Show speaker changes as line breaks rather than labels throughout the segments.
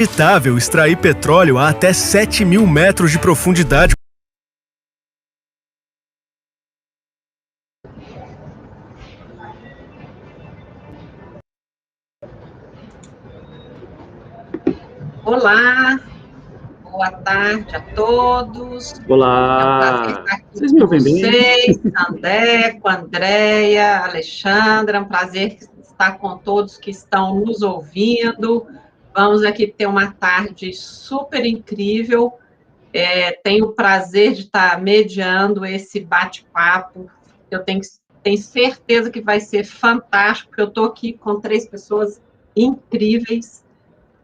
Inevitável extrair petróleo a até 7.000 metros de profundidade.
Olá, boa tarde a todos. É um prazer
Olá,
estar aqui
vocês me
com
ouvem bem?
vocês, Sandeco, Andréia, Alexandra, é um prazer estar com todos que estão nos ouvindo. Vamos aqui ter uma tarde super incrível. Tenho o prazer de estar mediando esse bate-papo. Eu tenho certeza que vai ser fantástico, porque eu estou aqui com 3 pessoas incríveis.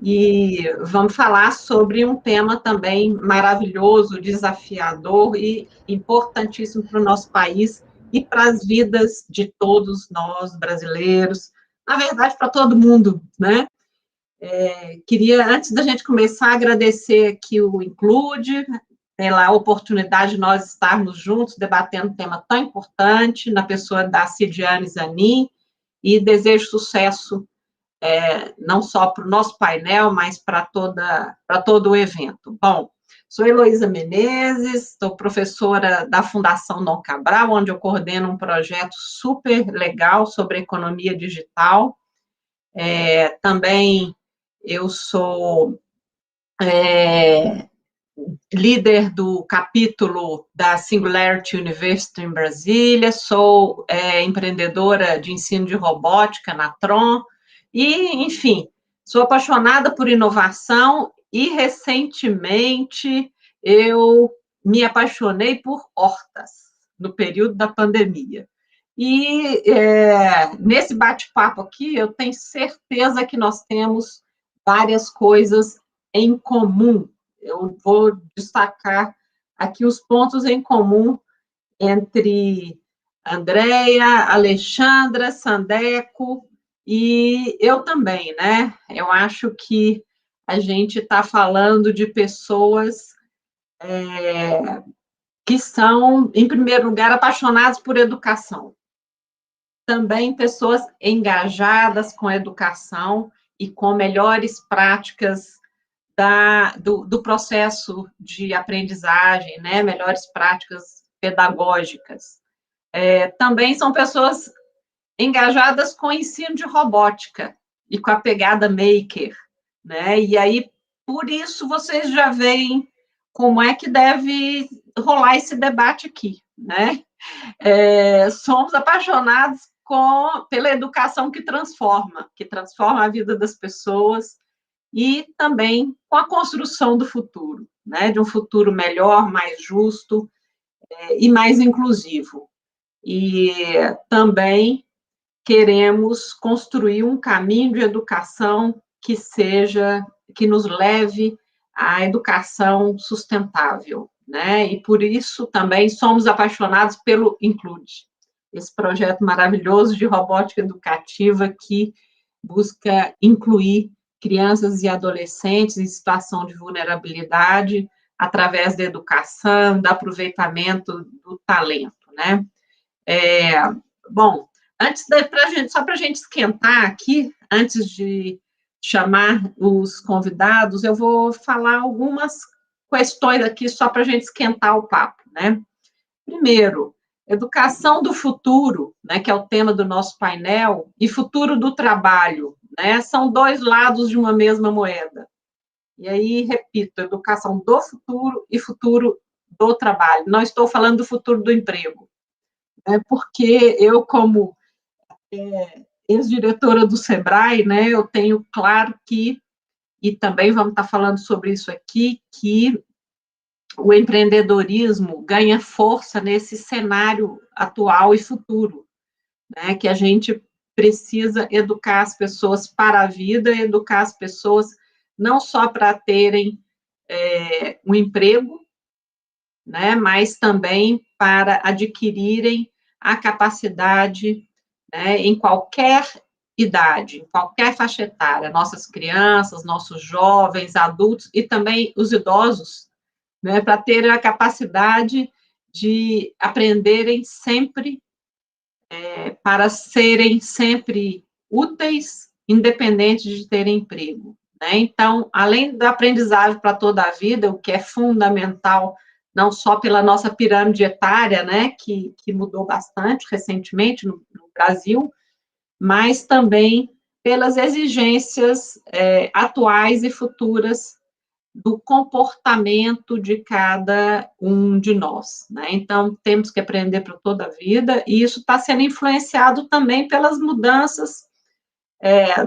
E vamos falar sobre um tema também maravilhoso, desafiador e importantíssimo para o nosso país e para as vidas de todos nós brasileiros, na verdade, para todo mundo, né? Queria, antes da gente começar, agradecer aqui o Include, pela oportunidade de nós estarmos juntos debatendo um tema tão importante, na pessoa da Cidiane Zanin, e desejo sucesso não só para o nosso painel, mas para todo o evento. Bom, sou Heloísa Menezes, sou professora da Fundação Dom Cabral, onde eu coordeno um projeto super legal sobre economia digital. Também eu sou líder do capítulo da Singularity University em Brasília, sou empreendedora de ensino de robótica na Tron, e, enfim, sou apaixonada por inovação e, recentemente, eu me apaixonei por hortas, no período da pandemia. E, nesse bate-papo aqui, eu tenho certeza que nós temos várias coisas em comum. Eu vou destacar aqui os pontos em comum entre Andréia, Alexandra, Sandeco e eu também, né? Eu acho que a gente está falando de pessoas que são, em primeiro lugar, apaixonadas por educação. Também pessoas engajadas com a educação e com melhores práticas do processo de aprendizagem, né? Melhores práticas pedagógicas. Também são pessoas engajadas com o ensino de robótica e com a pegada maker, né? E aí, por isso, vocês já veem como é que deve rolar esse debate aqui, né? Somos apaixonados pela educação que transforma a vida das pessoas e também com a construção do futuro, né? De um futuro melhor, mais justo e mais inclusivo. E também queremos construir um caminho de educação que nos leve à educação sustentável, né? E por isso também somos apaixonados pelo Include, esse projeto maravilhoso de robótica educativa que busca incluir crianças e adolescentes em situação de vulnerabilidade através da educação, do aproveitamento do talento, né? Bom, só para a gente esquentar aqui, antes de chamar os convidados, eu vou falar algumas questões aqui só para a gente esquentar o papo, né? Primeiro, educação do futuro, né, que é o tema do nosso painel, e futuro do trabalho, né, são 2 lados de uma mesma moeda. E aí, repito, educação do futuro e futuro do trabalho. Não estou falando do futuro do emprego, né, porque eu, como ex-diretora do Sebrae, né, eu tenho claro que, e também vamos estar falando sobre isso aqui, que o empreendedorismo ganha força nesse cenário atual e futuro, né, que a gente precisa educar as pessoas para a vida, educar as pessoas não só para terem um emprego, né, mas também para adquirirem a capacidade, né, em qualquer idade, em qualquer faixa etária, nossas crianças, nossos jovens, adultos e também os idosos, né, para terem a capacidade de aprenderem sempre, para serem sempre úteis, independente de terem emprego, né? Então, além da aprendizagem para toda a vida, o que é fundamental, não só pela nossa pirâmide etária, né, que mudou bastante recentemente no Brasil, mas também pelas exigências atuais e futuras do comportamento de cada um de nós, né? Então, temos que aprender para toda a vida, e isso está sendo influenciado também pelas mudanças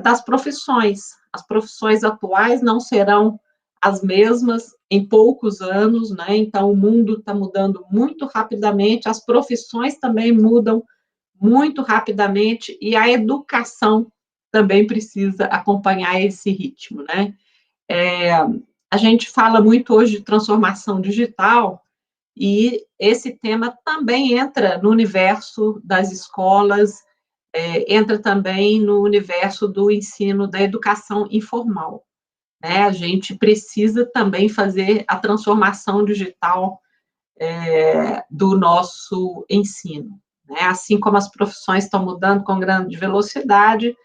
das profissões. As profissões atuais não serão as mesmas em poucos anos, né? Então, o mundo está mudando muito rapidamente, as profissões também mudam muito rapidamente, e a educação também precisa acompanhar esse ritmo, né? A gente fala muito hoje de transformação digital, e esse tema também entra no universo das escolas, entra também no universo do ensino da educação informal, né? A gente precisa também fazer a transformação digital do nosso ensino, né? Assim como as profissões estão mudando com grande velocidade,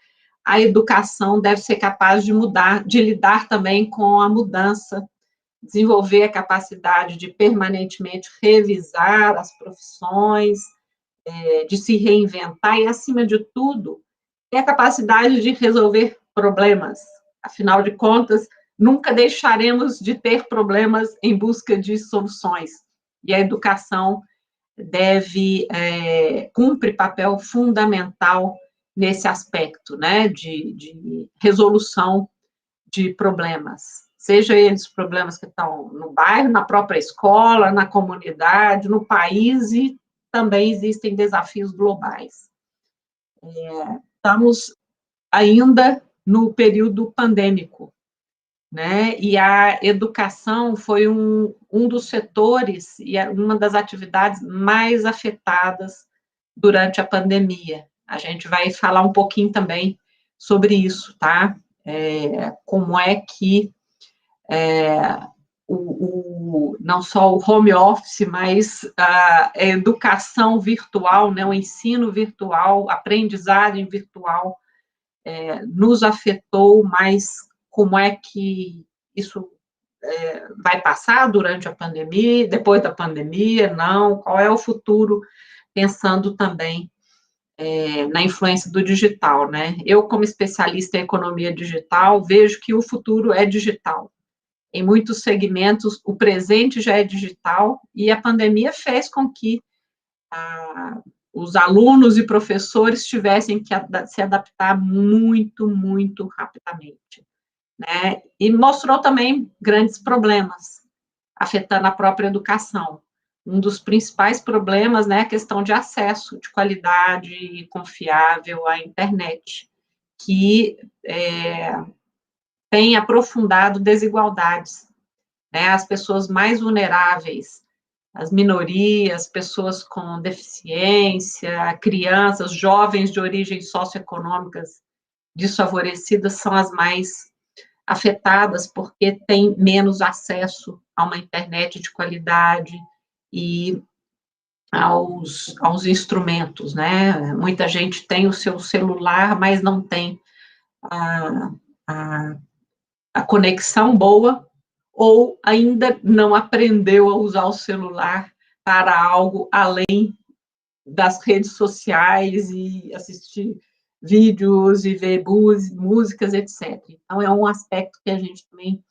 a educação deve ser capaz de mudar, de lidar também com a mudança, desenvolver a capacidade de permanentemente revisar as profissões, de se reinventar e, acima de tudo, ter a capacidade de resolver problemas. Afinal de contas, nunca deixaremos de ter problemas em busca de soluções. E a educação cumpre papel fundamental nesse aspecto, né, de resolução de problemas, seja eles problemas que estão no bairro, na própria escola, na comunidade, no país, e também existem desafios globais. Estamos ainda no período pandêmico, né? E a educação foi um dos setores e uma das atividades mais afetadas durante a pandemia. A gente vai falar um pouquinho também sobre isso, tá? Como é que não só o home office, mas a educação virtual, né, o ensino virtual, a aprendizagem virtual, nos afetou, mas como é que isso vai passar durante a pandemia, depois da pandemia, não, qual é o futuro, pensando também na influência do digital, né? Eu, como especialista em economia digital, vejo que o futuro é digital. Em muitos segmentos, o presente já é digital, e a pandemia fez com que os alunos e professores tivessem que se adaptar muito, muito rapidamente, né? E mostrou também grandes problemas, afetando a própria educação. Um dos principais problemas, né, é a questão de acesso, de qualidade e confiável à internet, que tem aprofundado desigualdades, né? As pessoas mais vulneráveis, as minorias, pessoas com deficiência, crianças, jovens de origens socioeconômicas desfavorecidas são as mais afetadas, porque têm menos acesso a uma internet de qualidade e aos instrumentos, né? Muita gente tem o seu celular, mas não tem a, a, a conexão boa, ou ainda não aprendeu a usar o celular para algo além das redes sociais e assistir vídeos e ver músicas, etc. Então, é um aspecto que a gente também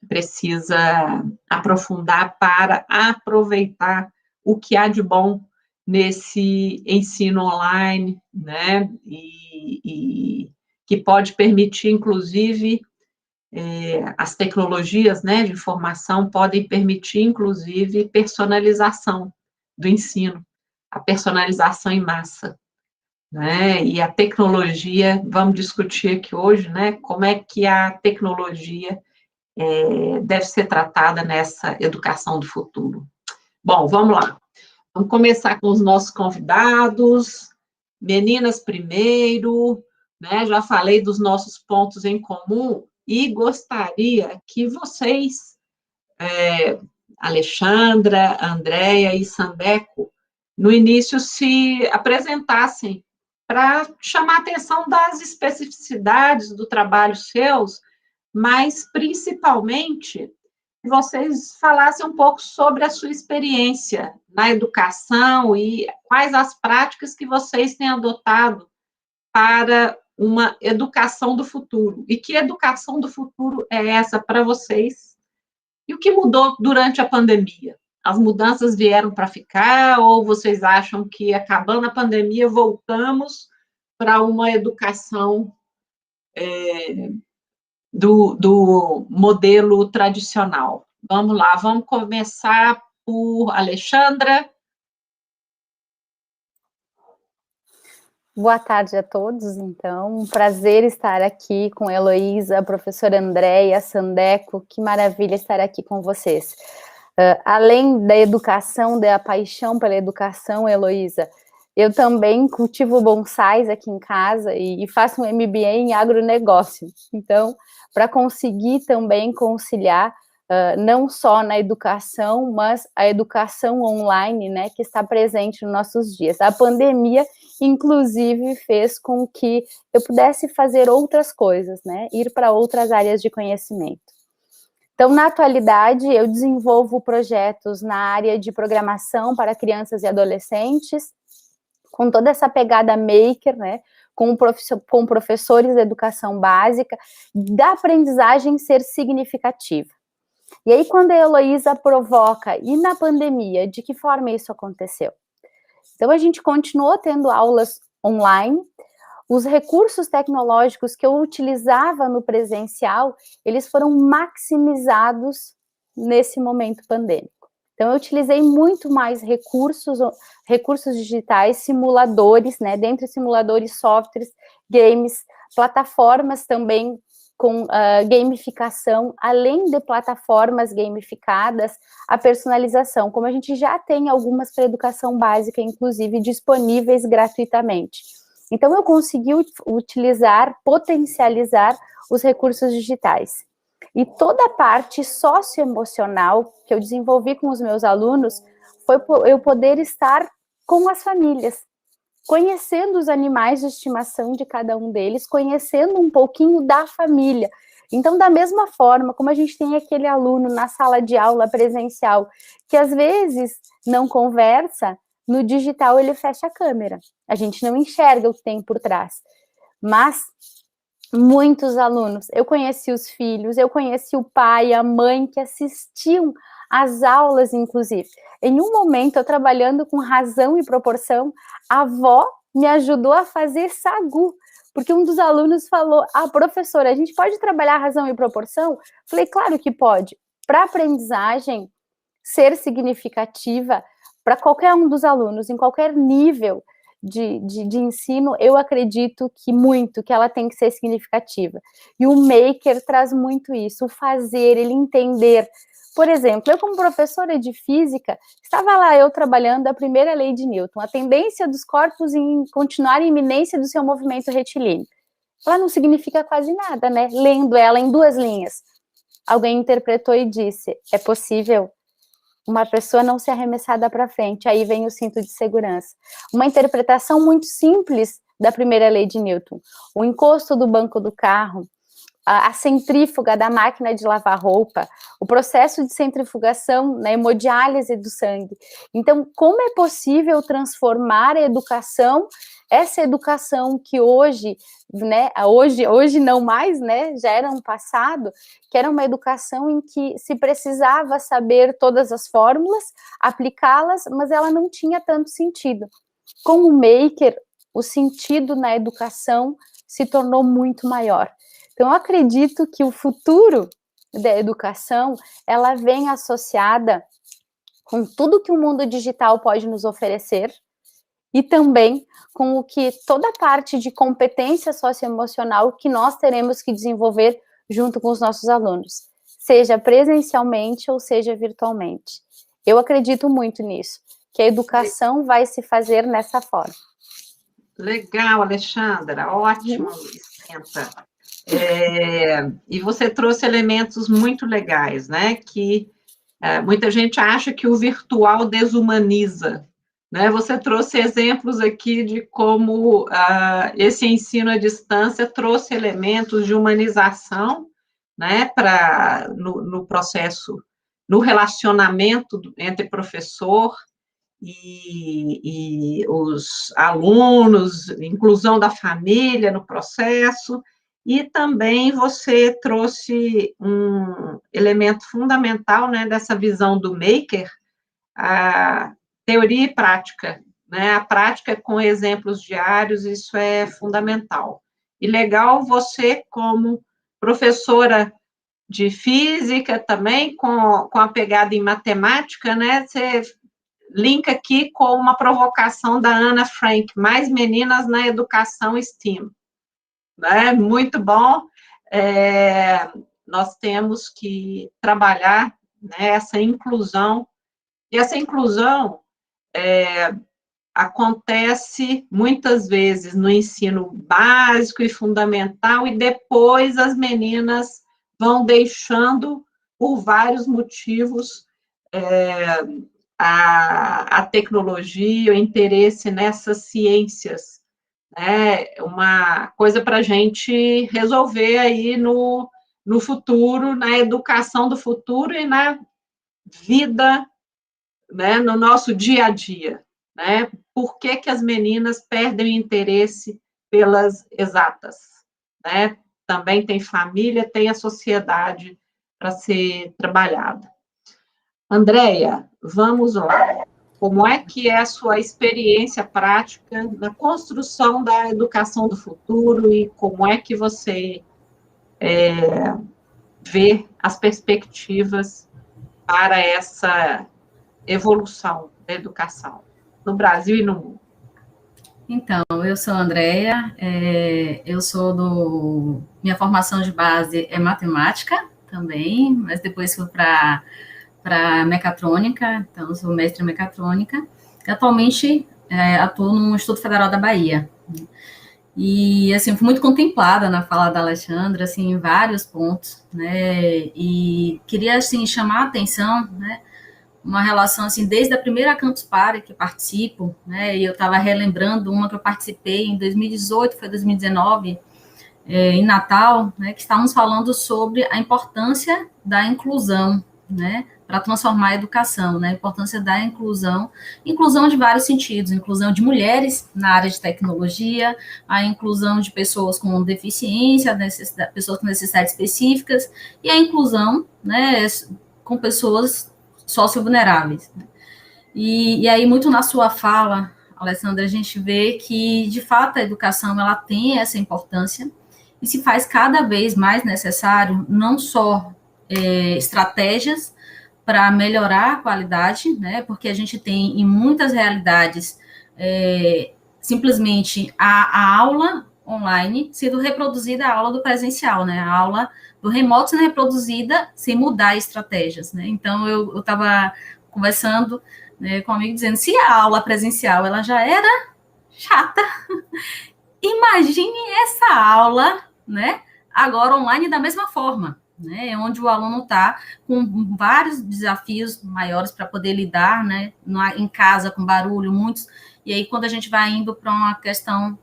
precisa aprofundar para aproveitar o que há de bom nesse ensino online, né? E que pode permitir, inclusive, as tecnologias, né, de informação podem permitir, inclusive, personalização do ensino, a personalização em massa, né? E a tecnologia, vamos discutir aqui hoje, né, como é que a tecnologia deve ser tratada nessa educação do futuro. Bom, vamos lá. Vamos começar com os nossos convidados. Meninas primeiro, né? Já falei dos nossos pontos em comum e gostaria que vocês, Alexandra, Andréia e Sandeco, no início se apresentassem para chamar a atenção das especificidades do trabalho seus, mas principalmente vocês falassem um pouco sobre a sua experiência na educação e quais as práticas que vocês têm adotado para uma educação do futuro. E que educação do futuro é essa para vocês? E o que mudou durante a pandemia? As mudanças vieram para ficar ou vocês acham que, acabando a pandemia, voltamos para uma educação do modelo tradicional? Vamos lá, vamos começar por Alexandra.
Boa tarde a todos, então, um prazer estar aqui com a Heloísa, a professora Andréia, Sandeco, que maravilha estar aqui com vocês. Além da educação, da paixão pela educação, Heloísa, eu também cultivo bonsais aqui em casa e faço um MBA em agronegócio. Então, para conseguir também conciliar não só na educação, mas a educação online, né, que está presente nos nossos dias. A pandemia, inclusive, fez com que eu pudesse fazer outras coisas, né, ir para outras áreas de conhecimento. Então, na atualidade, eu desenvolvo projetos na área de programação para crianças e adolescentes, com toda essa pegada maker, né, com professores de educação básica, da aprendizagem ser significativa. E aí, quando a Heloísa provoca, e na pandemia, de que forma isso aconteceu? Então, a gente continuou tendo aulas online, os recursos tecnológicos que eu utilizava no presencial, eles foram maximizados nesse momento pandêmico. Então, eu utilizei muito mais recursos digitais, simuladores, né, dentre simuladores, softwares, games, plataformas também com gamificação, além de plataformas gamificadas, a personalização, como a gente já tem algumas para educação básica, inclusive, disponíveis gratuitamente. Então, eu consegui utilizar, potencializar os recursos digitais. E toda a parte socioemocional que eu desenvolvi com os meus alunos foi eu poder estar com as famílias, conhecendo os animais de estimação de cada um deles, conhecendo um pouquinho da família. Então, da mesma forma, como a gente tem aquele aluno na sala de aula presencial, que às vezes não conversa, no digital ele fecha a câmera. A gente não enxerga o que tem por trás. Mas muitos alunos, eu conheci os filhos, eu conheci o pai, a mãe que assistiam às aulas, inclusive. Em um momento, eu trabalhando com razão e proporção, a avó me ajudou a fazer sagu, porque um dos alunos falou, professora, a gente pode trabalhar razão e proporção? Falei, claro que pode. Para a aprendizagem ser significativa, para qualquer um dos alunos, em qualquer nível de ensino, eu acredito que ela tem que ser significativa. E o maker traz muito isso, o fazer, ele entender. Por exemplo, eu como professora de física, estava lá eu trabalhando a primeira lei de Newton, a tendência dos corpos em continuar em iminência do seu movimento retilíneo. Ela não significa quase nada, né? Lendo ela em 2 linhas. Alguém interpretou e disse, é possível uma pessoa não ser arremessada para frente, aí vem o cinto de segurança. Uma interpretação muito simples da primeira lei de Newton. O encosto do banco do carro, a centrífuga da máquina de lavar roupa, o processo de centrifugação, na hemodiálise do sangue. Então, como é possível transformar a educação, essa educação que hoje, né, hoje não mais, né, já era um passado, que era uma educação em que se precisava saber todas as fórmulas, aplicá-las, mas ela não tinha tanto sentido. Com o maker, o sentido na educação se tornou muito maior. Então, eu acredito que o futuro da educação, ela vem associada com tudo que o mundo digital pode nos oferecer e também com o que toda a parte de competência socioemocional que nós teremos que desenvolver junto com os nossos alunos, seja presencialmente ou seja virtualmente. Eu acredito muito nisso, que a educação vai se fazer nessa forma.
Legal, Alexandra, ótimo, Vicenta. E você trouxe elementos muito legais, né? Que muita gente acha que o virtual desumaniza, né? Você trouxe exemplos aqui de como esse ensino à distância trouxe elementos de humanização, né, no processo, no relacionamento entre professor e os alunos, inclusão da família no processo, e também você trouxe um elemento fundamental, né, dessa visão do maker, a teoria e prática, né, a prática com exemplos diários, isso é fundamental. E legal você, como professora de física também, com a pegada em matemática, né, você linka aqui com uma provocação da Ana Frank, mais meninas na educação STEAM. Né? Muito bom. Nós temos que trabalhar, né, essa inclusão, e essa inclusão acontece muitas vezes no ensino básico e fundamental, e depois as meninas vão deixando, por vários motivos, a tecnologia, o interesse nessas ciências, né? Uma coisa para a gente resolver aí no futuro, na educação do futuro e na vida, né, no nosso dia a dia, né? Por que as meninas perdem o interesse pelas exatas, né? Também tem família, tem a sociedade para ser trabalhada. Andréia, vamos lá. Como é que é a sua experiência prática na construção da educação do futuro e como é que você vê as perspectivas para essa evolução da educação no Brasil e no mundo?
Então, eu sou a Andréia, minha formação de base é matemática também, mas depois fui para mecatrônica, então eu sou mestre em mecatrônica, e atualmente atuo no Instituto Federal da Bahia. E, assim, fui muito contemplada na fala da Alexandra, assim, em vários pontos, né, e queria, assim, chamar a atenção, né, uma relação, assim, desde a primeira Campus Party que participo, né, e eu estava relembrando uma que eu participei em 2018, foi 2019, em Natal, né, que estávamos falando sobre a importância da inclusão, né, para transformar a educação, né, a importância da inclusão de vários sentidos, inclusão de mulheres na área de tecnologia, a inclusão de pessoas com deficiência, pessoas com necessidades específicas, e a inclusão, né, com pessoas socio-vulneráveis. E aí, muito na sua fala, Alessandra, a gente vê que, de fato, a educação, ela tem essa importância, e se faz cada vez mais necessário, não só estratégias para melhorar a qualidade, né, porque a gente tem, em muitas realidades, simplesmente a aula online sendo reproduzida a aula do presencial, né, a aula do remoto sendo reproduzida sem mudar estratégias, né, então eu estava conversando, né, com um amigo dizendo, se a aula presencial ela já era chata, imagine essa aula, né, agora online da mesma forma, né, onde o aluno está com vários desafios maiores para poder lidar, né, em casa, com barulho, muitos, e aí quando a gente vai indo para uma questão,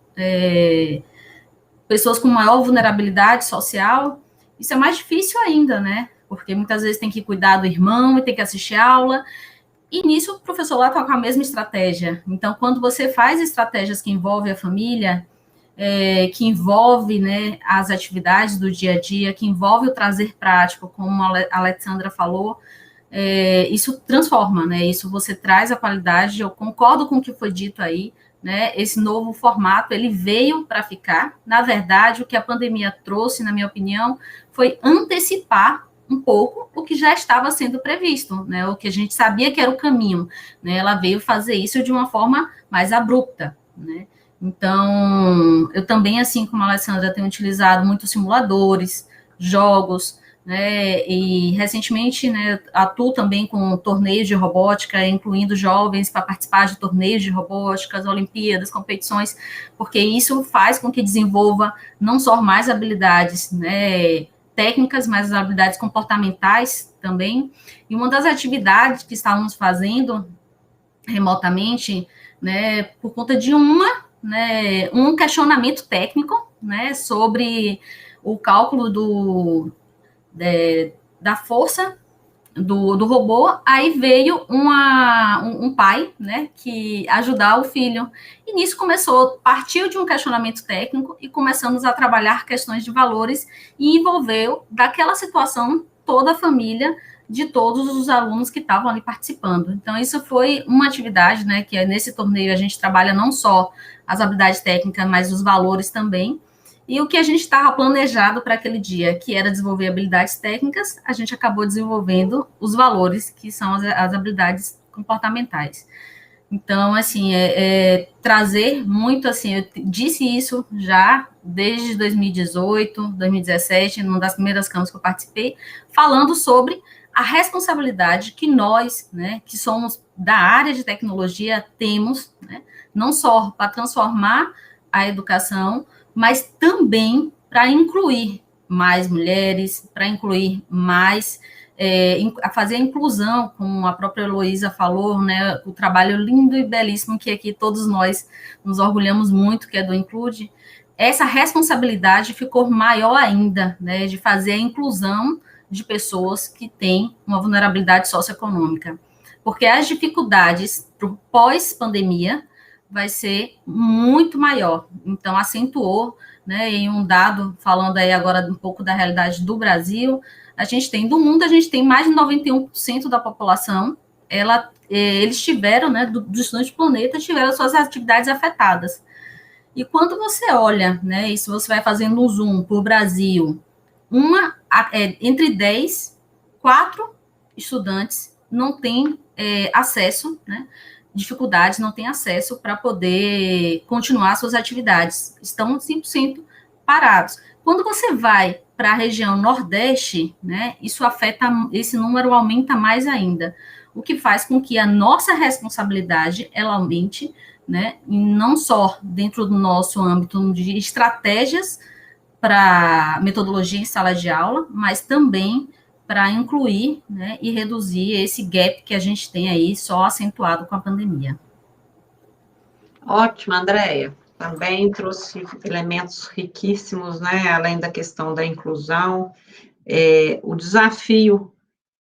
pessoas com maior vulnerabilidade social, isso é mais difícil ainda, né, porque muitas vezes tem que cuidar do irmão e tem que assistir aula, e nisso o professor lá está com a mesma estratégia. Então, quando você faz estratégias que envolvem a família, que envolve, né, as atividades do dia a dia, que envolve o trazer prático, como a Alexandra falou, isso transforma, né, isso você traz a qualidade, eu concordo com o que foi dito aí, né, esse novo formato, ele veio para ficar, na verdade, o que a pandemia trouxe, na minha opinião, foi antecipar um pouco o que já estava sendo previsto, né, o que a gente sabia que era o caminho, né, ela veio fazer isso de uma forma mais abrupta, né. Então, eu também, assim como a Alessandra, tenho utilizado muitos simuladores, jogos, né, e recentemente, né, atuo também com torneios de robótica, incluindo jovens para participar de torneios de robótica, Olimpíadas, competições, porque isso faz com que desenvolva não só mais habilidades, né, técnicas, mas as habilidades comportamentais também. E uma das atividades que estávamos fazendo remotamente, né, por conta de um questionamento técnico, né, sobre o cálculo da força do robô. Aí veio um pai, né, que ajudar o filho. E nisso partiu de um questionamento técnico e começamos a trabalhar questões de valores e envolveu daquela situação toda a família de todos os alunos que estavam ali participando. Então, isso foi uma atividade, né, que nesse torneio a gente trabalha não só as habilidades técnicas, mas os valores também. E o que a gente estava planejado para aquele dia, que era desenvolver habilidades técnicas, a gente acabou desenvolvendo os valores, que são as habilidades comportamentais. Então, assim, trazer muito, assim, eu disse isso já desde 2018, 2017, numa das primeiras campos que eu participei, falando sobre a responsabilidade que nós, né, que somos da área de tecnologia, temos, né, não só para transformar a educação, mas também para incluir mais mulheres, para incluir mais, a fazer a inclusão, como a própria Heloísa falou, né, o trabalho lindo e belíssimo que aqui todos nós nos orgulhamos muito, que é do Include. Essa responsabilidade ficou maior ainda, né, de fazer a inclusão de pessoas que têm uma vulnerabilidade socioeconômica, porque as dificuldades pós-pandemia vai ser muito maior. Então, acentuou, né, em um dado, falando aí agora um pouco da realidade do Brasil, do mundo, a gente tem mais de 91% da população, eles tiveram, né, dos estudantes do planeta, tiveram suas atividades afetadas. E quando você olha, né, e se você vai fazendo um zoom para o Brasil, entre 10, 4 estudantes não têm acesso, né, dificuldades, não têm acesso para poder continuar suas atividades, estão 100% parados. Quando você vai para a região Nordeste, né, esse número aumenta mais ainda, o que faz com que a nossa responsabilidade, ela aumente, né, e não só dentro do nosso âmbito de estratégias para metodologia em sala de aula, mas também para incluir, né, e reduzir esse gap que a gente tem aí, só acentuado com a pandemia.
Ótimo, Andréia. Também trouxe elementos riquíssimos, né, além da questão da inclusão, o desafio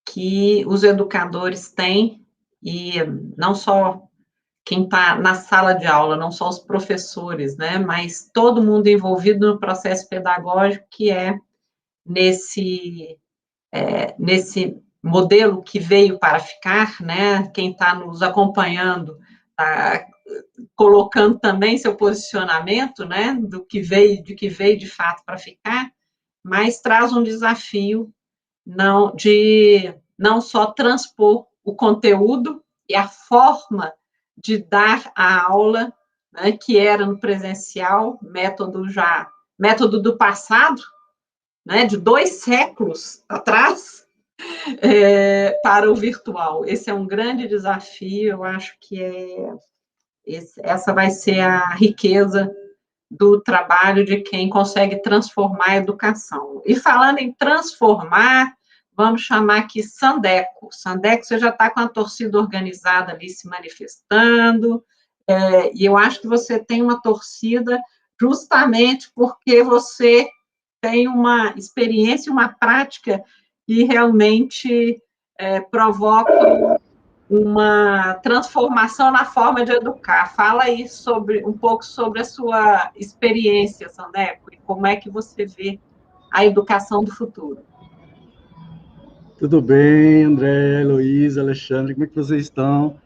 que os educadores têm, e não só quem está na sala de aula, não só os professores, né, mas todo mundo envolvido no processo pedagógico, que é nesse modelo que veio para ficar, né, quem está nos acompanhando está colocando também seu posicionamento, né, de que veio de fato para ficar, mas traz um desafio não só transpor o conteúdo e a forma de dar a aula, né, que era no presencial, método do passado, né, de 2 séculos atrás, para o virtual. Esse é um grande desafio, eu acho que essa vai ser a riqueza do trabalho de quem consegue transformar a educação. E falando em transformar, vamos chamar aqui Sandeco. Sandeco, você já está com a torcida organizada ali se manifestando, e eu acho que você tem uma torcida justamente porque você tem uma experiência, uma prática que realmente provoca uma transformação na forma de educar. Fala aí um pouco sobre a sua experiência, Sandeco, e como é que você vê a educação do futuro.
Tudo bem, André, Heloísa, Alexandre, como é que vocês estão?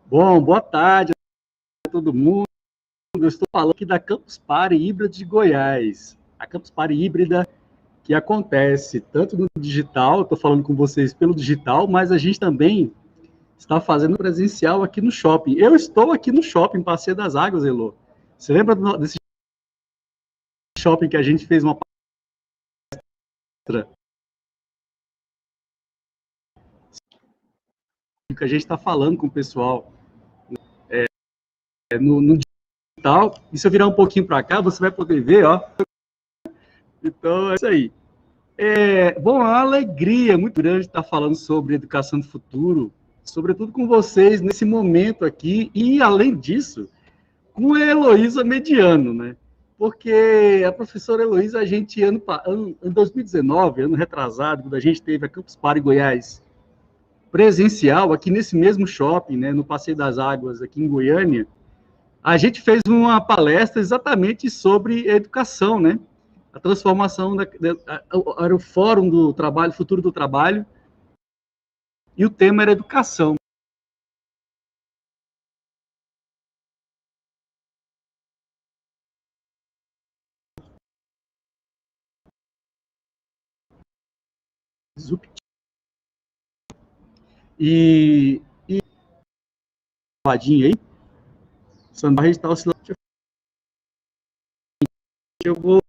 Bom, boa tarde a todo mundo. Eu estou falando aqui da Campus Party Híbrida de Goiás. A Campus Party Híbrida que acontece tanto no digital, estou falando com vocês pelo digital, mas a gente também está fazendo presencial aqui no shopping. Eu estou aqui no shopping, Passeio das Águas, Elô. Você lembra desse shopping que a gente fez uma palestra? Que a gente está falando com o pessoal no digital. E se eu virar um pouquinho para cá, você vai poder ver, ó. Então, é isso aí. Bom, é uma alegria muito grande estar falando sobre educação do futuro sobretudo com vocês nesse momento aqui, e além disso, com a Heloísa Mediano, né? Porque a professora Heloísa, a gente, em 2019, ano retrasado, quando a gente teve a Campus Party Goiás presencial, aqui nesse mesmo shopping, né, no Passeio das Águas, aqui em Goiânia, a gente fez uma palestra exatamente sobre educação, né? A transformação, era o Fórum do Trabalho, Futuro do Trabalho, e o tema era educação. E aí, Sandra está oscilando. Eu vou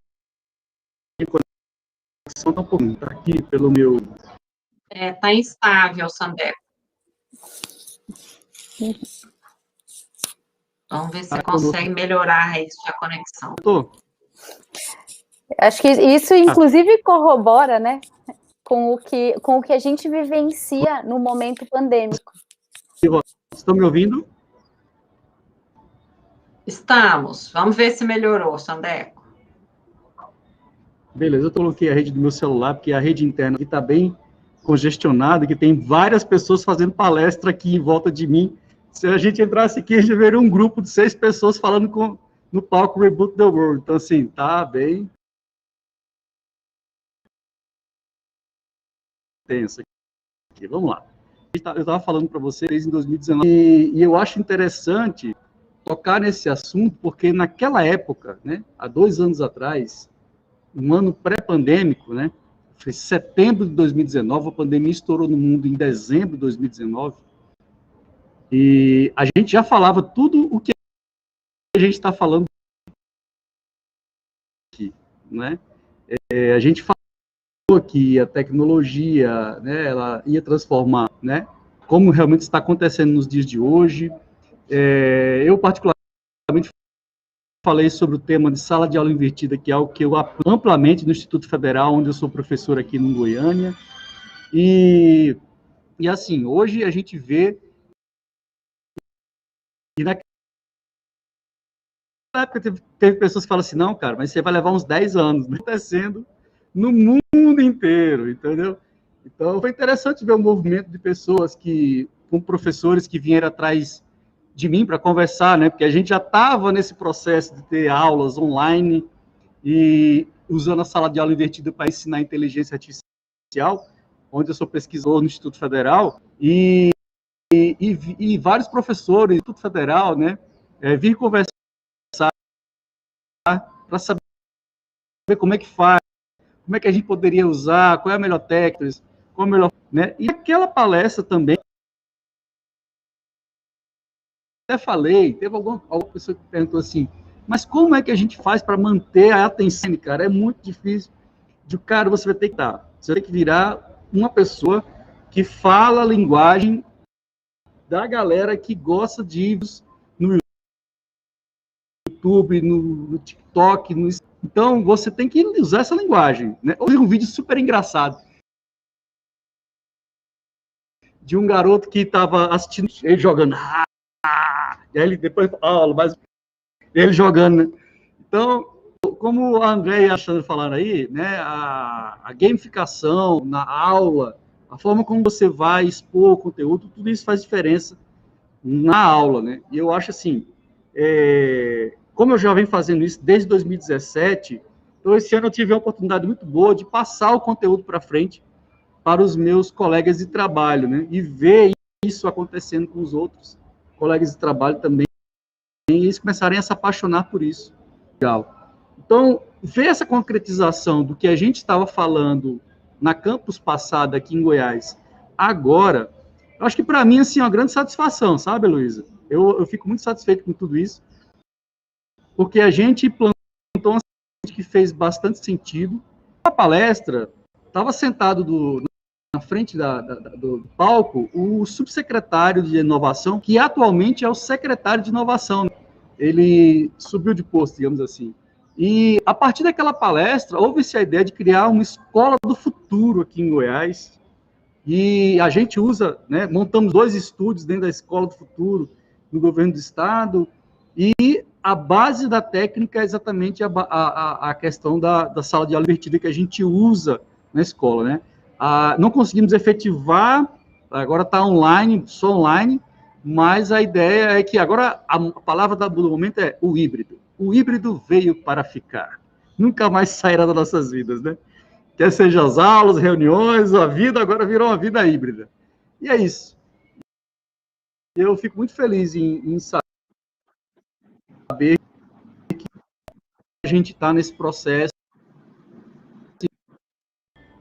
conexão tá um pouquinho, tá aqui pelo meu.
Tá instável, Sandeco. Vamos ver se você consegue melhorar aí a conexão.
Tô.
Acho que isso, inclusive, corrobora, né, com o que a gente vivencia no momento pandêmico.
Estão me ouvindo?
Estamos. Vamos ver se melhorou, Sandeco.
Beleza, eu coloquei a rede do meu celular, porque a rede interna aqui está bem congestionada, que tem várias pessoas fazendo palestra aqui em volta de mim. Se a gente entrasse aqui, a gente veria um grupo de 6 pessoas falando no palco Reboot the World. Então, assim, tá bem tenso aqui. Vamos lá. Eu estava falando para vocês em 2019, e eu acho interessante tocar nesse assunto, porque naquela época, né, há 2 anos atrás, um ano pré-pandêmico, né, foi setembro de 2019, a pandemia estourou no mundo em dezembro de 2019, e a gente já falava tudo o que a gente está falando aqui, né? A gente falou que a tecnologia, né, ela ia transformar, né, como realmente está acontecendo nos dias de hoje. Eu, particularmente, falei sobre o tema de sala de aula invertida, que é algo que eu aplico amplamente no Instituto Federal, onde eu sou professor aqui em Goiânia. E assim, hoje a gente vê que naquela época teve pessoas que falam assim, não, cara, mas você vai levar uns 10 anos, né? Acontecendo no mundo inteiro, entendeu? Então, foi interessante ver o movimento de pessoas com professores que vieram atrás de mim para conversar, né? Porque a gente já estava nesse processo de ter aulas online e usando a sala de aula invertida para ensinar inteligência artificial, onde eu sou pesquisador no Instituto Federal, e vários professores do Instituto Federal, né, vir conversar para saber como é que faz, como é que a gente poderia usar, qual é a melhor técnica, qual é a melhor, né? E aquela palestra também, até falei, teve alguma pessoa que perguntou assim, mas como é que a gente faz para manter a atenção, cara? É muito difícil. Cara, você vai ter que virar uma pessoa que fala a linguagem da galera que gosta de vídeos no YouTube, no TikTok. Então, você tem que usar essa linguagem, né? Houve um vídeo super engraçado de um garoto que estava assistindo ele jogando. E aí ele depois fala, mas ele jogando, né? Então, como a André e a Sandra falaram aí, né, a gamificação na aula, a forma como você vai expor o conteúdo, tudo isso faz diferença na aula, né? E eu acho assim, como eu já venho fazendo isso desde 2017, então esse ano eu tive uma oportunidade muito boa de passar o conteúdo para frente para os meus colegas de trabalho, né? E ver isso acontecendo com os outros colegas de trabalho também, e eles começarem a se apaixonar por isso. Legal. Então, ver essa concretização do que a gente estava falando na campus passada aqui em Goiás, agora, eu acho que para mim, assim, é uma grande satisfação, sabe, Heloísa? Eu fico muito satisfeito com tudo isso, porque a gente plantou uma semente que fez bastante sentido. Na palestra, estava sentado na frente do palco o subsecretário de inovação, que atualmente é o secretário de inovação. Ele subiu de posto, digamos assim. E, a partir daquela palestra, houve-se a ideia de criar uma escola do futuro aqui em Goiás, E a gente usa, né, montamos 2 estúdios dentro da Escola do Futuro, no governo do estado, e a base da técnica é exatamente a questão da sala de aula invertida que a gente usa na escola, né? Não conseguimos efetivar, agora está online, só online, mas a ideia é que agora a palavra do momento é o híbrido. O híbrido veio para ficar. Nunca mais sairá das nossas vidas, né? Quer seja as aulas, reuniões, a vida agora virou uma vida híbrida. E é isso. Eu fico muito feliz em saber que a gente está nesse processo de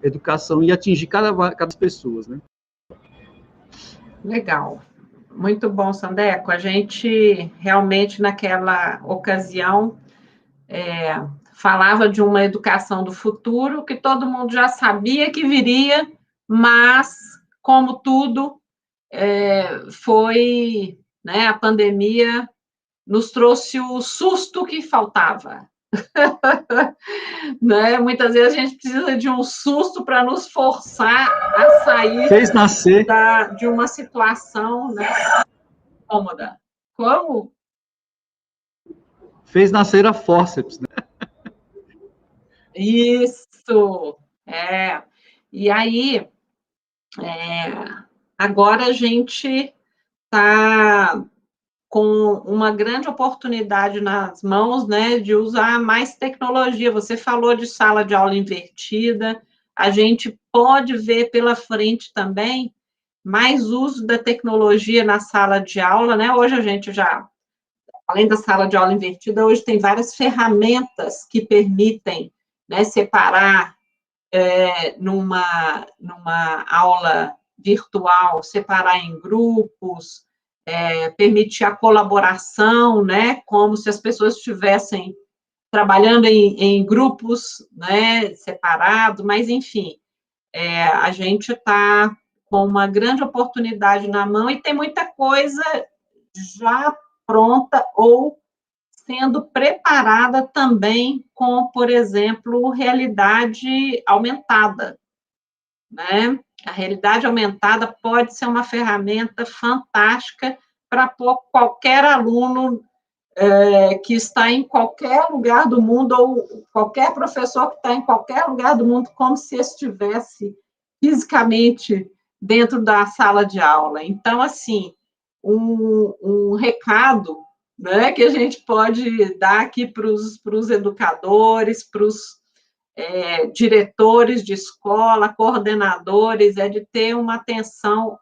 educação e atingir cada pessoas, né?
Legal. Muito bom, Sandeco. A gente realmente, naquela ocasião, falava de uma educação do futuro que todo mundo já sabia que viria, mas, como tudo, foi, né, a pandemia nos trouxe o susto que faltava. Né? Muitas vezes a gente precisa de um susto para nos forçar a sair de uma situação, né, cômoda. Como?
Fez nascer a fórceps, né?
Isso! E aí, agora a gente está com uma grande oportunidade nas mãos, né, de usar mais tecnologia. Você falou de sala de aula invertida, a gente pode ver pela frente também mais uso da tecnologia na sala de aula, né? Hoje a gente já, além da sala de aula invertida, hoje tem várias ferramentas que permitem, né, separar numa aula virtual, separar em grupos, permitir a colaboração, né, como se as pessoas estivessem trabalhando em grupos, né, separados, mas, enfim, a gente está com uma grande oportunidade na mão e tem muita coisa já pronta ou sendo preparada também com, por exemplo, realidade aumentada, né? A realidade aumentada pode ser uma ferramenta fantástica para qualquer aluno que está em qualquer lugar do mundo, ou qualquer professor que está em qualquer lugar do mundo, como se estivesse fisicamente dentro da sala de aula. Então, assim, um recado, né, que a gente pode dar aqui para os educadores, para os diretores de escola, coordenadores, é de ter uma atenção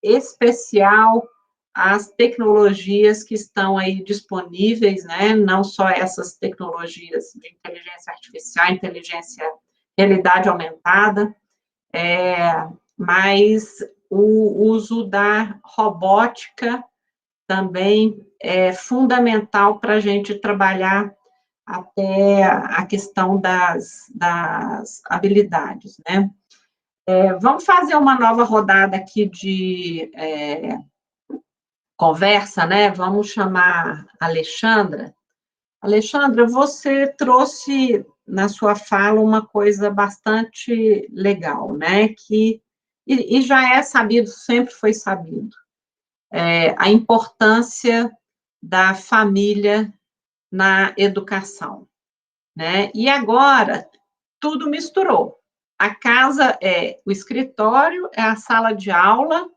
especial às tecnologias que estão aí disponíveis, né? Não só essas tecnologias de inteligência artificial, realidade aumentada, mas o uso da robótica também é fundamental para a gente trabalhar até a questão das habilidades, né? Vamos fazer uma nova rodada aqui de conversa, né? Vamos chamar a Alexandra. Alexandra, você trouxe na sua fala uma coisa bastante legal, né? E já é sabido, sempre foi sabido, a importância da família na educação, né? E agora, tudo misturou. A casa é o escritório, é a sala de aula,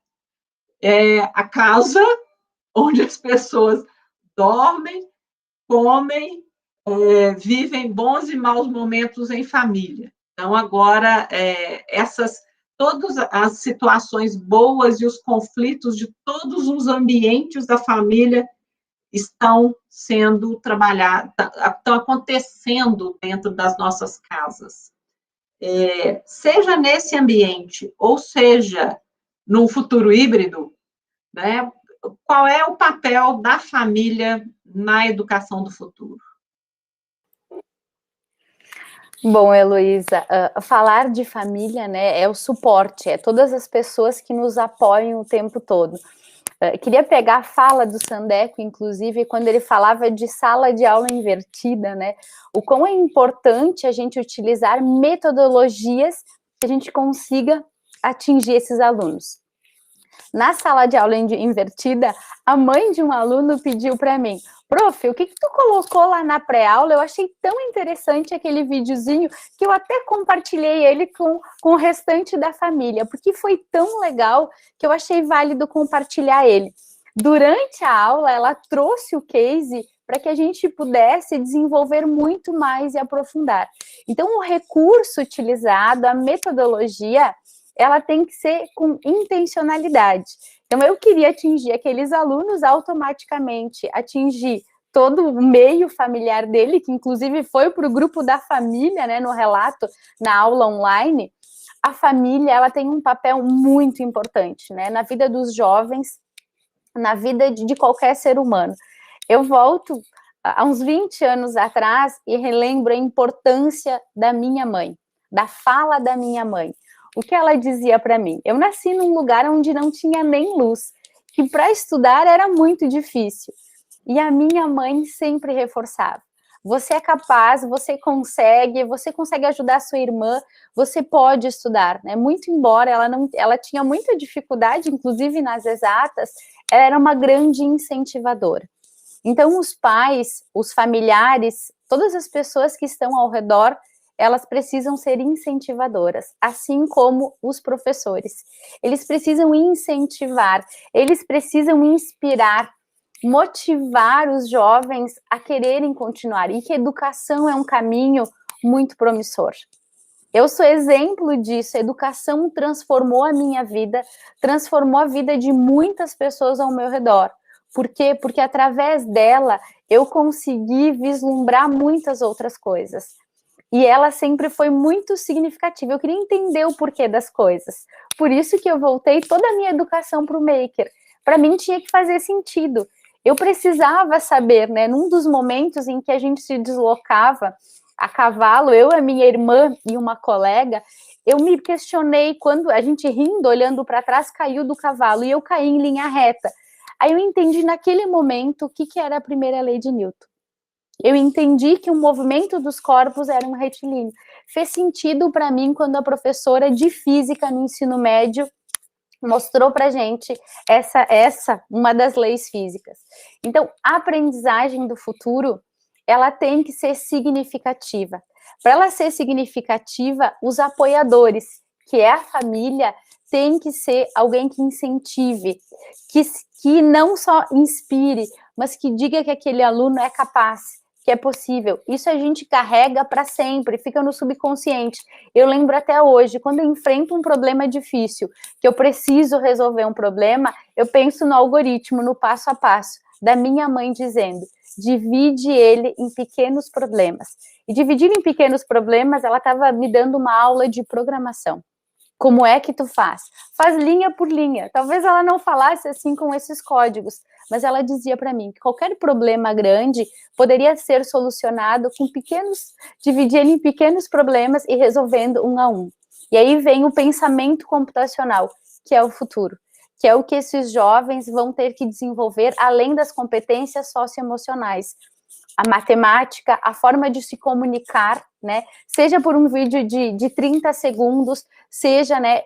é a casa onde as pessoas dormem, comem, vivem bons e maus momentos em família. Então, agora, todas as situações boas e os conflitos de todos os ambientes da família estão sendo trabalhados, estão acontecendo dentro das nossas casas. Seja nesse ambiente, ou seja, num futuro híbrido, né, qual é o papel da família na educação do futuro?
Bom, Heloísa, falar de família, né, é o suporte, é todas as pessoas que nos apoiam o tempo todo. Queria pegar a fala do Sandeco, inclusive, quando ele falava de sala de aula invertida, né? O quão é importante a gente utilizar metodologias que a gente consiga atingir esses alunos. Na sala de aula invertida, a mãe de um aluno pediu para mim: prof, o que tu colocou lá na pré-aula? Eu achei tão interessante aquele videozinho que eu até compartilhei ele com o restante da família, porque foi tão legal que eu achei válido compartilhar ele. Durante a aula, ela trouxe o case para que a gente pudesse desenvolver muito mais e aprofundar. Então, o recurso utilizado, a metodologia, ela tem que ser com intencionalidade. Então, eu queria atingir aqueles alunos, automaticamente atingir todo o meio familiar dele, que inclusive foi para o grupo da família, né, no relato, na aula online. A família, ela tem um papel muito importante, né, na vida dos jovens, na vida de qualquer ser humano. Eu volto a uns 20 anos atrás e relembro a importância da minha mãe, da fala da minha mãe. O que ela dizia para mim? Eu nasci num lugar onde não tinha nem luz, que para estudar era muito difícil. E a minha mãe sempre reforçava: você é capaz, você consegue ajudar a sua irmã, você pode estudar, né? Muito embora ela tinha muita dificuldade, inclusive nas exatas, ela era uma grande incentivadora. Então, os pais, os familiares, todas as pessoas que estão ao redor, elas precisam ser incentivadoras, assim como os professores. Eles precisam incentivar, eles precisam inspirar, motivar os jovens a quererem continuar, e que a educação é um caminho muito promissor. Eu sou exemplo disso, a educação transformou a minha vida, transformou a vida de muitas pessoas ao meu redor. Por quê? Porque através dela eu consegui vislumbrar muitas outras coisas. E ela sempre foi muito significativa. Eu queria entender o porquê das coisas. Por isso que eu voltei toda a minha educação para o Maker. Para mim tinha que fazer sentido. Eu precisava saber, né, num dos momentos em que a gente se deslocava a cavalo, eu, a minha irmã e uma colega, eu me questionei quando a gente rindo, olhando para trás, caiu do cavalo e eu caí em linha reta. Aí eu entendi naquele momento o que era a primeira lei de Newton. Eu entendi que o movimento dos corpos era um retilíneo. Fez sentido para mim quando a professora de física no ensino médio mostrou para a gente essa uma das leis físicas. Então, a aprendizagem do futuro, ela tem que ser significativa. Para ela ser significativa, os apoiadores, que é a família, tem que ser alguém que incentive, que não só inspire, mas que diga que aquele aluno é capaz, que é possível. Isso a gente carrega para sempre, fica no subconsciente. Eu lembro até hoje, quando eu enfrento um problema difícil, que eu preciso resolver um problema, eu penso no algoritmo, no passo a passo, da minha mãe dizendo: divide ele em pequenos problemas. E dividir em pequenos problemas, ela estava me dando uma aula de programação. Como é que tu faz? Faz linha por linha. Talvez ela não falasse assim com esses códigos, mas ela dizia para mim que qualquer problema grande poderia ser solucionado com dividir ele em pequenos problemas e resolvendo um a um. E aí vem o pensamento computacional, que é o futuro, que é o que esses jovens vão ter que desenvolver além das competências socioemocionais. A matemática, a forma de se comunicar, né, seja por um vídeo de 30 segundos, seja, né,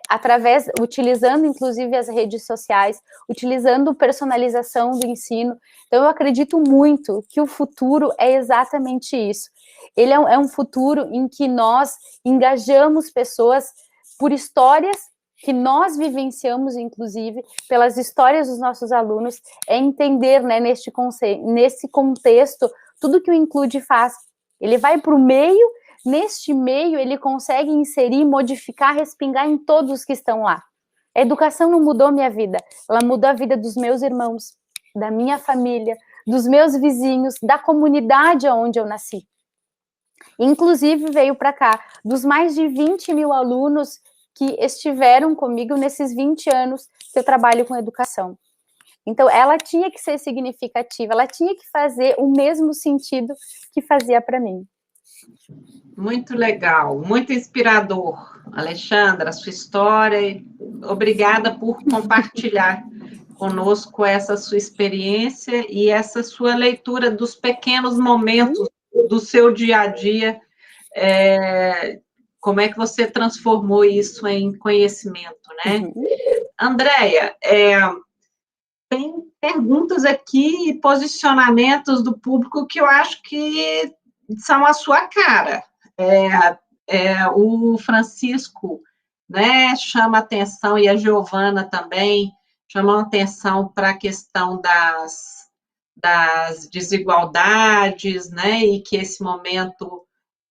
utilizando inclusive as redes sociais, utilizando personalização do ensino. Então, eu acredito muito que o futuro é exatamente isso. Ele é um futuro em que nós engajamos pessoas por histórias que nós vivenciamos, inclusive, pelas histórias dos nossos alunos, é entender, né, nesse contexto, tudo que o Include faz. Ele vai para o meio, neste meio ele consegue inserir, modificar, respingar em todos que estão lá. A educação não mudou minha vida, ela mudou a vida dos meus irmãos, da minha família, dos meus vizinhos, da comunidade onde eu nasci. Inclusive veio para cá, dos mais de 20 mil alunos que estiveram comigo nesses 20 anos que eu trabalho com educação. Então, ela tinha que ser significativa, ela tinha que fazer o mesmo sentido que fazia para mim.
Muito legal, muito inspirador, Alexandra, a sua história. Obrigada por compartilhar conosco essa sua experiência e essa sua leitura dos pequenos momentos do seu dia a dia, como é que você transformou isso em conhecimento, né?
Uhum.
Andréia, tem perguntas aqui e posicionamentos do público que eu acho que são a sua cara. O Francisco, né, chama atenção, e a Giovana também, chamam atenção para a questão das desigualdades, né, e que esse momento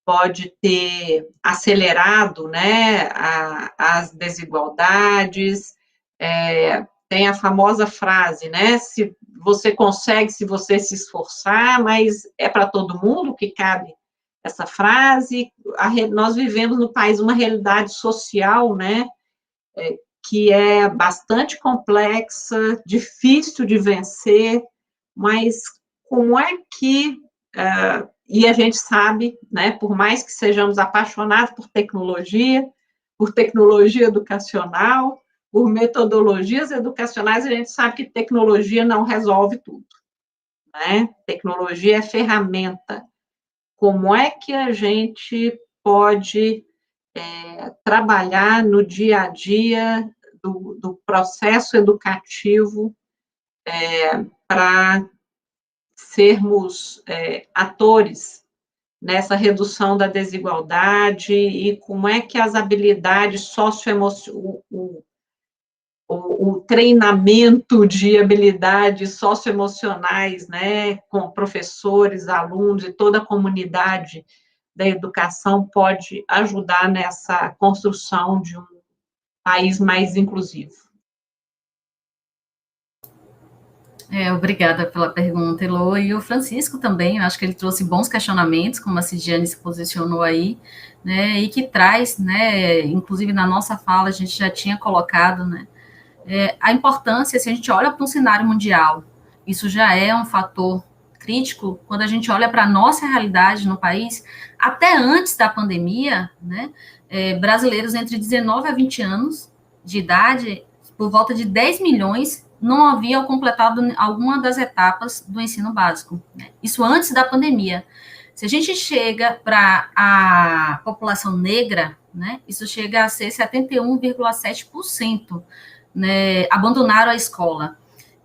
pode ter acelerado, né, as desigualdades. Tem a famosa frase, né, se você consegue, se você se esforçar, mas é para todo mundo que cabe essa frase. Nós vivemos no país uma realidade social, né, que é bastante complexa, difícil de vencer, mas como é que... e a gente sabe, né, por mais que sejamos apaixonados por tecnologia educacional, por metodologias educacionais, a gente sabe que tecnologia não resolve tudo, né? Tecnologia é ferramenta. Como é que a gente pode trabalhar no dia a dia do processo educativo para sermos atores nessa redução da desigualdade, e como é que as habilidades socioemocionais, o treinamento de habilidades socioemocionais, né, com professores, alunos e toda a comunidade da educação pode ajudar nessa construção de um país mais inclusivo.
Obrigada pela pergunta, Elô. E o Francisco também, eu acho que ele trouxe bons questionamentos, como a Cidiane se posicionou aí, né, e que traz, né, inclusive na nossa fala, a gente já tinha colocado, né, a importância, se a gente olha para um cenário mundial, isso já é um fator crítico, quando a gente olha para a nossa realidade no país, até antes da pandemia, né, brasileiros entre 19 a 20 anos de idade, por volta de 10 milhões, não haviam completado alguma das etapas do ensino básico, né? Isso antes da pandemia. Se a gente chega para a população negra, né, isso chega a ser 71,7%, né, abandonaram a escola.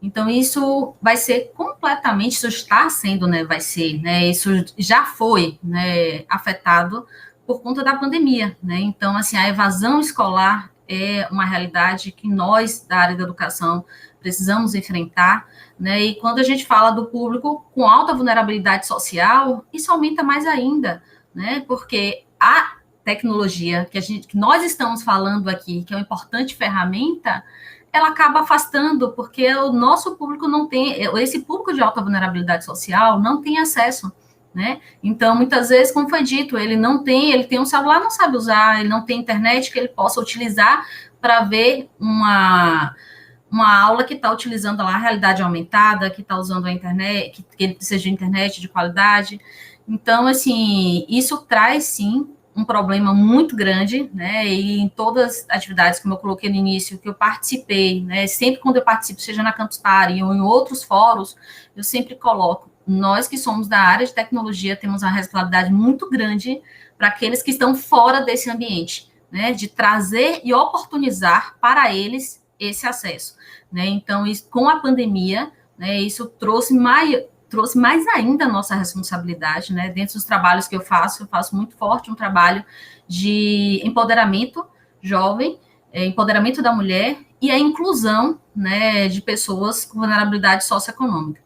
Então, isso vai ser completamente, isso está sendo, né, vai ser, né, isso já foi, né, afetado por conta da pandemia, né? Então, assim, a evasão escolar é uma realidade que nós, da área da educação, precisamos enfrentar, né? E quando a gente fala do público com alta vulnerabilidade social, isso aumenta mais ainda, né? Porque a tecnologia que nós estamos falando aqui, que é uma importante ferramenta, ela acaba afastando, porque o nosso público não tem, esse público de alta vulnerabilidade social não tem acesso, né? Então, muitas vezes, como foi dito, ele tem um celular, não sabe usar, ele não tem internet que ele possa utilizar para ver uma aula que está utilizando lá a realidade aumentada, que está usando a internet, que ele precisa de internet de qualidade. Então, assim, isso traz, sim, um problema muito grande, né, e em todas as atividades, como eu coloquei no início, que eu participei, né, sempre quando eu participo, seja na Campus Party ou em outros fóruns, eu sempre coloco, nós que somos da área de tecnologia, temos uma responsabilidade muito grande para aqueles que estão fora desse ambiente, né, de trazer e oportunizar para eles esse acesso, né? Então, isso, com a pandemia, né, isso trouxe mais ainda a nossa responsabilidade, né? Dentro dos trabalhos que eu faço muito forte um trabalho de empoderamento jovem, empoderamento da mulher e a inclusão, né, de pessoas com vulnerabilidade socioeconômica.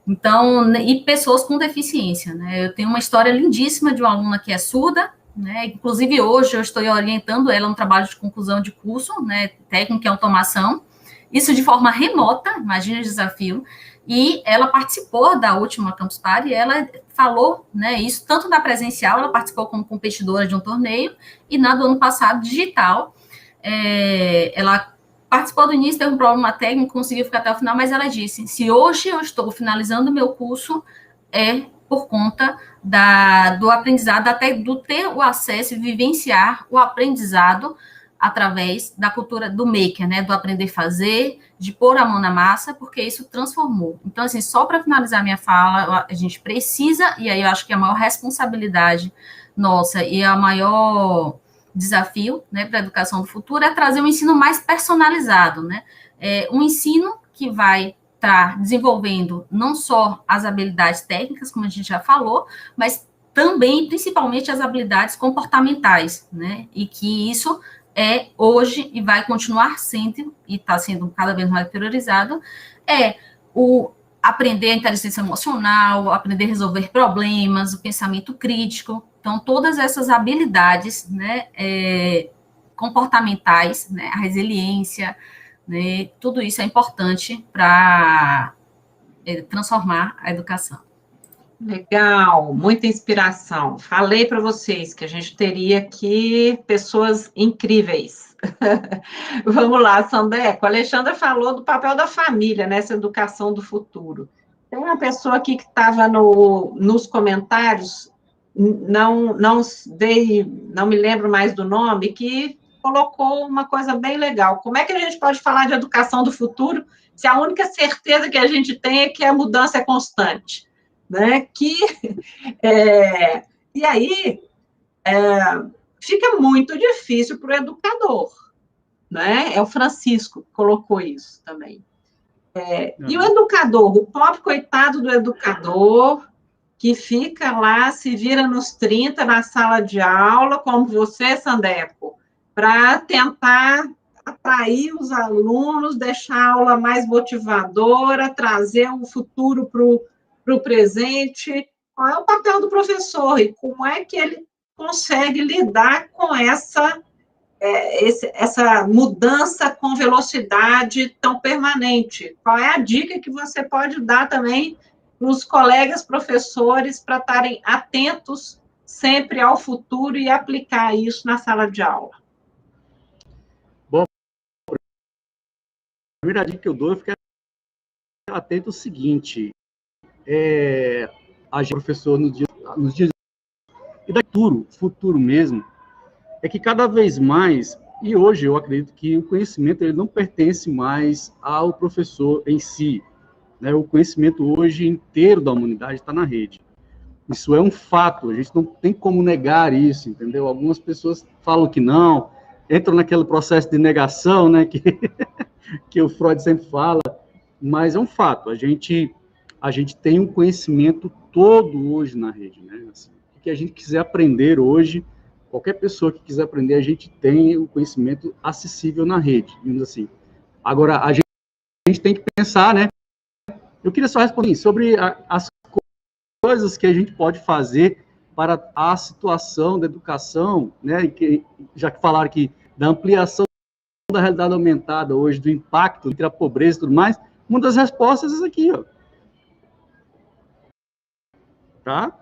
Então, e pessoas com deficiência, né? Eu tenho uma história lindíssima de uma aluna que é surda, né? Inclusive, hoje eu estou orientando ela no trabalho de conclusão de curso, né, técnica em automação, isso de forma remota, imagina o desafio, e ela participou da última Campus Party, e ela falou, né, isso tanto na presencial, ela participou como competidora de um torneio, e na do ano passado, digital, ela participou do início, teve um problema técnico, conseguiu ficar até o final, mas ela disse, se hoje eu estou finalizando o meu curso, é por conta do aprendizado, até do ter o acesso e vivenciar o aprendizado através da cultura do maker, né, do aprender a fazer, de pôr a mão na massa, porque isso transformou. Então, assim, só para finalizar minha fala, a gente precisa, e aí eu acho que a maior responsabilidade nossa e a maior desafio, né, para a educação do futuro é trazer um ensino mais personalizado, né? Um ensino que vai estar desenvolvendo não só as habilidades técnicas, como a gente já falou, mas também, principalmente, as habilidades comportamentais, né? E que isso hoje e vai continuar sendo, e está sendo cada vez mais priorizado, o aprender a inteligência emocional, aprender a resolver problemas, o pensamento crítico. Então, todas essas habilidades, né, comportamentais, né, a resiliência, né, tudo isso é importante para transformar a educação.
Legal, muita inspiração. Falei para vocês que a gente teria aqui pessoas incríveis. Vamos lá, Sandeco. A Alexandra falou do papel da família nessa educação do futuro. Tem uma pessoa aqui que estava nos comentários, não me lembro mais do nome, que colocou uma coisa bem legal. Como é que a gente pode falar de educação do futuro se a única certeza que a gente tem é que a mudança é constante? Né? E aí fica muito difícil para o educador, né? É o Francisco que colocou isso também. E o educador, o pobre coitado do educador, que fica lá, se vira nos 30 na sala de aula, como você, Sandeco, para tentar atrair os alunos, deixar a aula mais motivadora, trazer um futuro para o presente. Qual é o papel do professor e como é que ele consegue lidar com essa mudança com velocidade tão permanente? Qual é a dica que você pode dar também para os colegas professores para estarem atentos sempre ao futuro e aplicar isso na sala de aula?
Bom, a primeira dica que eu dou é ficar atento ao seguinte, a gente, professor, nos dias e daqui futuro mesmo, é que cada vez mais, e hoje eu acredito que o conhecimento ele não pertence mais ao professor em si, né? O conhecimento hoje inteiro da humanidade está na rede. Isso é um fato, a gente não tem como negar isso, entendeu? Algumas pessoas falam que não, entram naquele processo de negação, né, que o Freud sempre fala, mas é um fato, a gente tem um conhecimento todo hoje na rede, né? Assim, o que a gente quiser aprender hoje, qualquer pessoa que quiser aprender, a gente tem o conhecimento acessível na rede, digamos assim. Agora, a gente tem que pensar, né? Eu queria só responder sobre as coisas que a gente pode fazer para a situação da educação, né? Já que falaram aqui da ampliação da realidade aumentada hoje, do impacto entre a pobreza e tudo mais, uma das respostas é essa aqui, ó. Tá?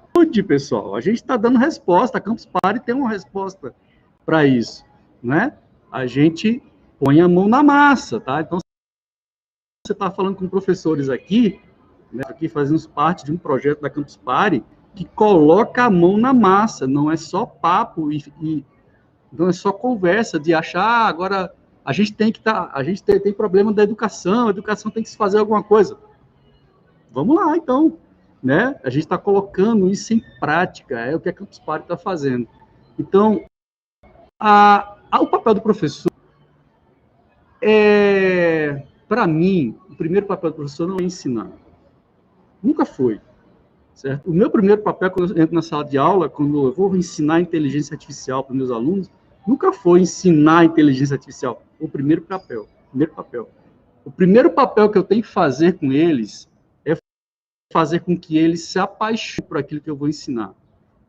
Pessoal, a gente está dando resposta, a Campus Party tem uma resposta para isso, né? A gente põe a mão na massa, tá? Então, você está falando com professores aqui, né, aqui fazemos parte de um projeto da Campus Party que coloca a mão na massa, não é só papo e não é só conversa de achar, agora a gente tem que a gente tem problema da educação, a educação tem que se fazer alguma coisa. Vamos lá, então. Né? A gente está colocando isso em prática, é o que a Campus Party está fazendo. Então, o papel do professor para mim, o primeiro papel do professor não é ensinar. Nunca foi. Certo? O meu primeiro papel, quando eu entro na sala de aula, quando eu vou ensinar inteligência artificial para os meus alunos, nunca foi ensinar inteligência artificial. O primeiro papel. O primeiro papel que eu tenho que fazer com eles fazer com que eles se apaixonem por aquilo que eu vou ensinar.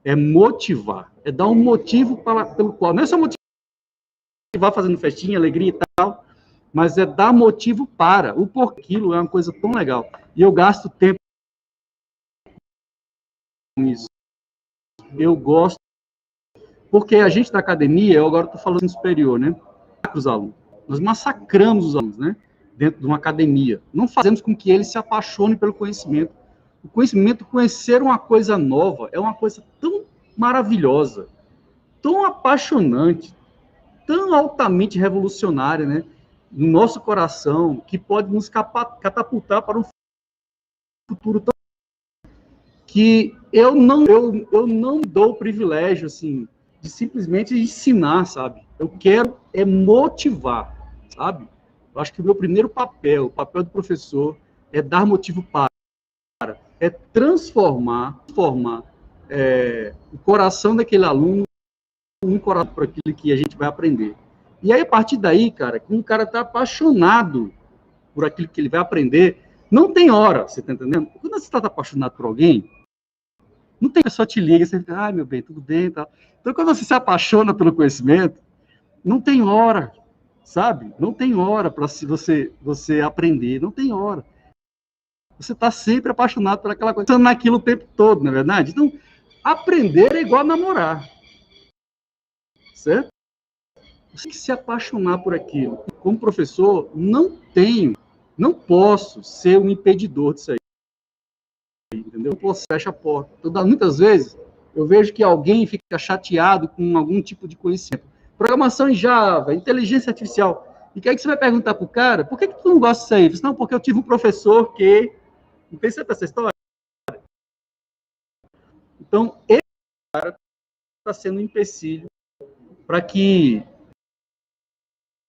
É motivar, é dar um motivo pelo qual, não é só motivar fazendo festinha, alegria e tal, mas é dar motivo para. O porquê aquilo é uma coisa tão legal. E eu gasto tempo com isso. Eu gosto, porque a gente da academia, eu agora estou falando no superior, né? Os alunos. Nós massacramos os alunos, né? Dentro de uma academia. Não fazemos com que eles se apaixonem pelo conhecimento. O conhecimento, conhecer uma coisa nova, é uma coisa tão maravilhosa, tão apaixonante, tão altamente revolucionária, né? No nosso coração, que pode nos catapultar para um futuro tão... que eu não dou o privilégio, assim, de simplesmente ensinar, sabe? Eu quero motivar, sabe? Eu acho que o meu primeiro papel, o papel do professor, é dar motivo para, é transformar o coração daquele aluno em coração para aquilo que a gente vai aprender. E aí, a partir daí, cara, quando o cara está apaixonado por aquilo que ele vai aprender, não tem hora, você está entendendo? Quando você está apaixonado por alguém, não tem pessoa te liga, você fica, meu bem, tudo bem, tá? Então, quando você se apaixona pelo conhecimento, não tem hora, sabe? Não tem hora para você aprender, não tem hora. Você está sempre apaixonado por aquela coisa, pensando naquilo o tempo todo, não é verdade? Então, aprender é igual a namorar, certo? Você tem que se apaixonar por aquilo. Como professor, não posso ser um impedidor disso aí. Entendeu? Eu posso fechar a porta. Então, muitas vezes, eu vejo que alguém fica chateado com algum tipo de conhecimento. Programação em Java, inteligência artificial. E que aí que você vai perguntar para o cara, por que tu não gosta disso aí? Diz, não, porque eu tive um professor que... Não pensa nessa história? Então, esse cara está sendo um empecilho para que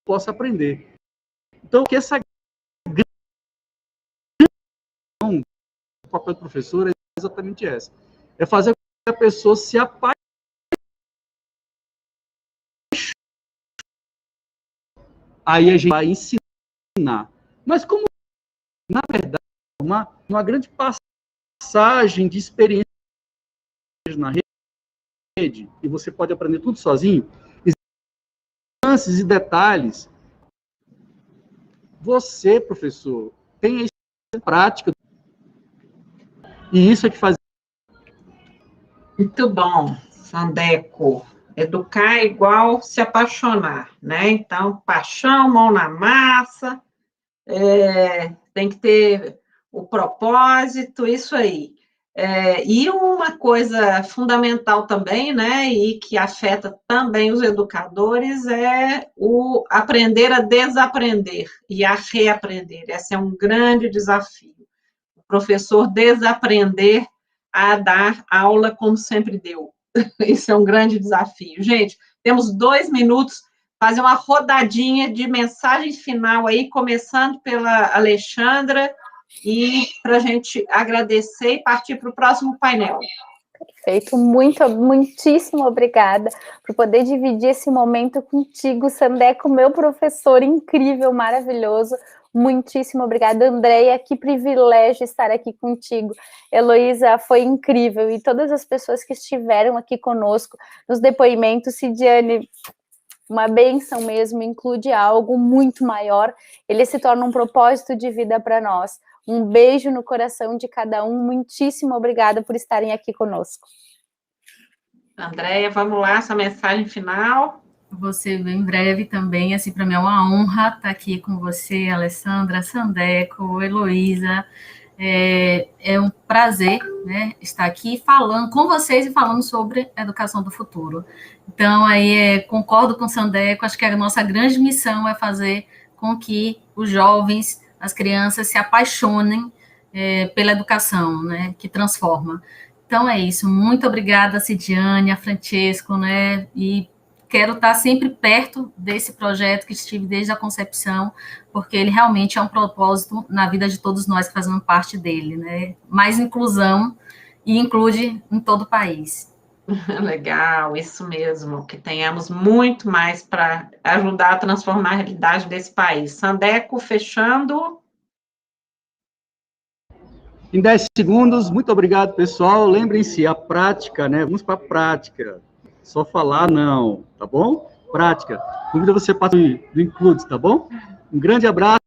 possa aprender. Então, que essa o papel do professor é exatamente essa. É fazer com que a pessoa se apaixone. Aí a gente vai ensinar. Mas como, na verdade, uma grande passagem de experiência na rede, e você pode aprender tudo sozinho, nuances e detalhes, você, professor, tem a prática, e isso é que faz.
Muito bom, Sandeco. Educar é igual se apaixonar, né? Então, paixão, mão na massa, tem que ter o propósito, isso aí. E uma coisa fundamental também, né, e que afeta também os educadores, é o aprender a desaprender e a reaprender. Esse é um grande desafio. O professor desaprender a dar aula como sempre deu. Isso é um grande desafio. Gente, temos 2 minutos, fazer uma rodadinha de mensagem final aí, começando pela Alexandra, e para a gente agradecer e partir para o próximo painel.
Perfeito, muitíssimo obrigada por poder dividir esse momento contigo, Sandeco, meu professor incrível, maravilhoso. Muitíssimo obrigada, Andréia, que privilégio estar aqui contigo. Heloísa, foi incrível, e todas as pessoas que estiveram aqui conosco nos depoimentos, Cidiane, uma bênção mesmo, inclui algo muito maior, ele se torna um propósito de vida para nós. Um beijo no coração de cada um, muitíssimo obrigada por estarem aqui conosco.
Andréia, vamos lá, essa mensagem final.
Você bem breve também, assim, para mim é uma honra estar aqui com você, Alessandra, Sandeco, Heloísa. É um prazer, né, estar aqui falando com vocês e falando sobre a educação do futuro. Então, aí, concordo com o Sandeco, acho que a nossa grande missão é fazer com que os jovens, as crianças se apaixonem pela educação, né, que transforma. Então, é isso. Muito obrigada, Cidiane, a Francesco, né, e quero estar sempre perto desse projeto que estive desde a concepção, porque ele realmente é um propósito na vida de todos nós que fazemos parte dele, né? Mais inclusão e inclui em todo o país.
Legal, isso mesmo, que tenhamos muito mais para ajudar a transformar a realidade desse país. Sandeco, fechando.
Em 10 segundos, muito obrigado, pessoal. Lembrem-se, a prática, né? Vamos para a prática. Só falar, não, tá bom? Prática. Convido você para o Includes, tá bom? Um grande abraço.